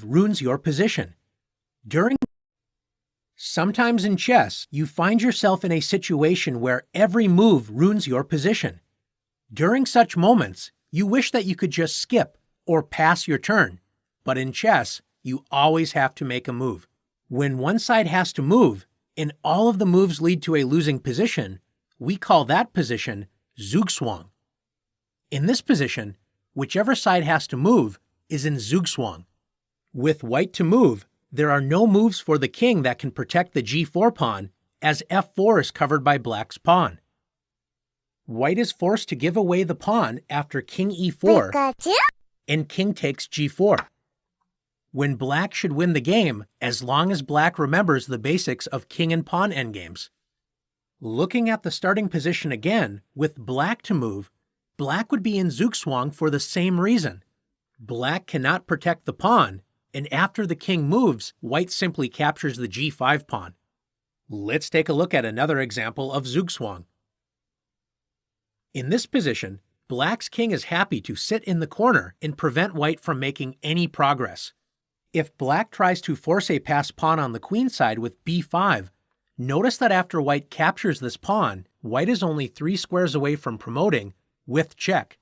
ruins your position. Sometimes in chess, you find yourself in a situation where every move ruins your position. During such moments, you wish that you could just skip or pass your turn, but in chess, you always have to make a move. When one side has to move, and all of the moves lead to a losing position, we call that position Zugzwang. In this position, whichever side has to move is in Zugzwang. With white to move, there are no moves for the king that can protect the g4 pawn, as f4 is covered by black's pawn. White is forced to give away the pawn after king e4, and king takes g4. When black should win the game as long as black remembers the basics of king and pawn endgames. Looking at the starting position again, with black to move, black would be in Zugzwang for the same reason. Black cannot protect the pawn, and after the king moves, white simply captures the g5 pawn. Let's take a look at another example of Zugzwang. In this position, black's king is happy to sit in the corner and prevent white from making any progress. If black tries to force a passed pawn on the queen side with b5, notice that after white captures this pawn, white is only 3 squares away from promoting with check.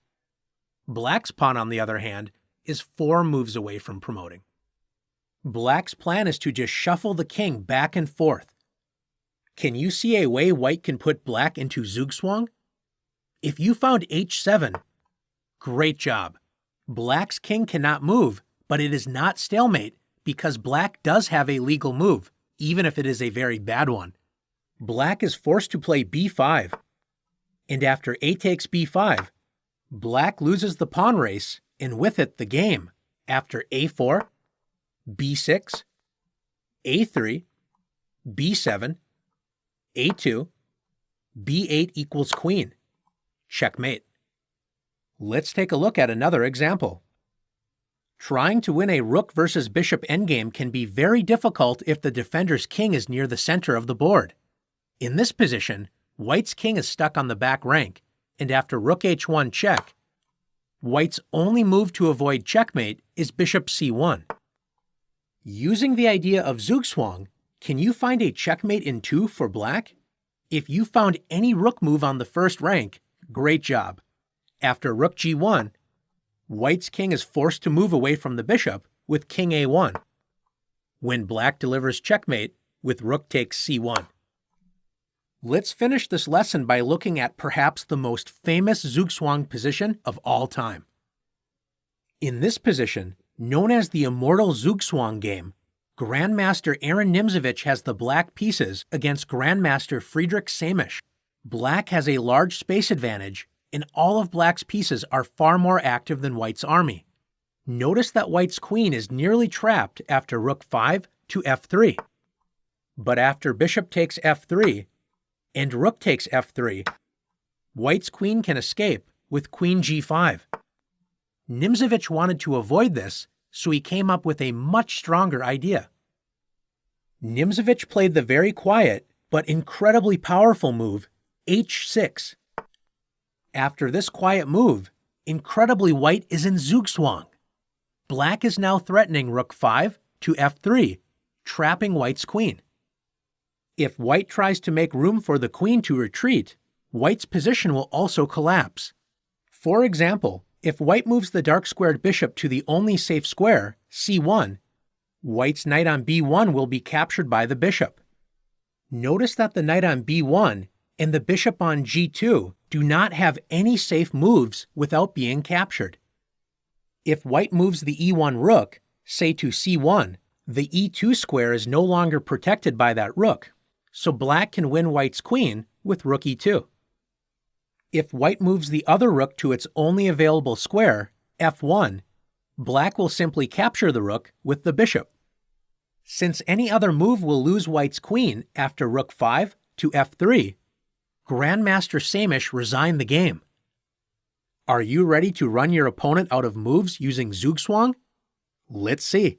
Black's pawn, on the other hand, is 4 moves away from promoting. Black's plan is to just shuffle the king back and forth. Can you see a way white can put black into Zugzwang? If you found h7, great job. Black's king cannot move, but it is not stalemate because black does have a legal move, even if it is a very bad one. Black is forced to play b5, and after a takes b5, black loses the pawn race, and with it the game, after a4, b6, a3, b7, a2, b8 equals queen. Checkmate. Let's take a look at another example. Trying to win a rook versus bishop endgame can be very difficult if the defender's king is near the center of the board. In this position, white's king is stuck on the back rank, and after rook h1 check, white's only move to avoid checkmate is bishop c1. Using the idea of Zugzwang, can you find a checkmate in 2 for black? If you found any rook move on the first rank, great job. After rook g1, white's king is forced to move away from the bishop with king a1. When black delivers checkmate with rook takes c1. Let's finish this lesson by looking at perhaps the most famous Zugzwang position of all time. In this position, known as the Immortal Zugzwang game, Grandmaster Aaron Nimzowitsch has the black pieces against Grandmaster Friedrich Samisch. Black has a large space advantage, and all of black's pieces are far more active than white's army. Notice that white's queen is nearly trapped after rook 5 to f3. But after bishop takes f3 and rook takes f3, white's queen can escape with queen g5. Nimzowitsch wanted to avoid this, so he came up with a much stronger idea. Nimzowitsch played the very quiet but incredibly powerful move h6. After this quiet move, incredibly white is in Zugzwang. Black is now threatening rook 5 to f3, trapping white's queen. If white tries to make room for the queen to retreat, white's position will also collapse. For example, if white moves the dark-squared bishop to the only safe square, c1, white's knight on b1 will be captured by the bishop. Notice that the knight on b1 and the bishop on g2 do not have any safe moves without being captured. If white moves the e1 rook, say to c1, the e2 square is no longer protected by that rook, so black can win white's queen with rook e2. If white moves the other rook to its only available square, f1, black will simply capture the rook with the bishop. Since any other move will lose white's queen after rook 5 to f3, Grandmaster Samisch resigned the game. Are you ready to run your opponent out of moves using Zugzwang? Let's see.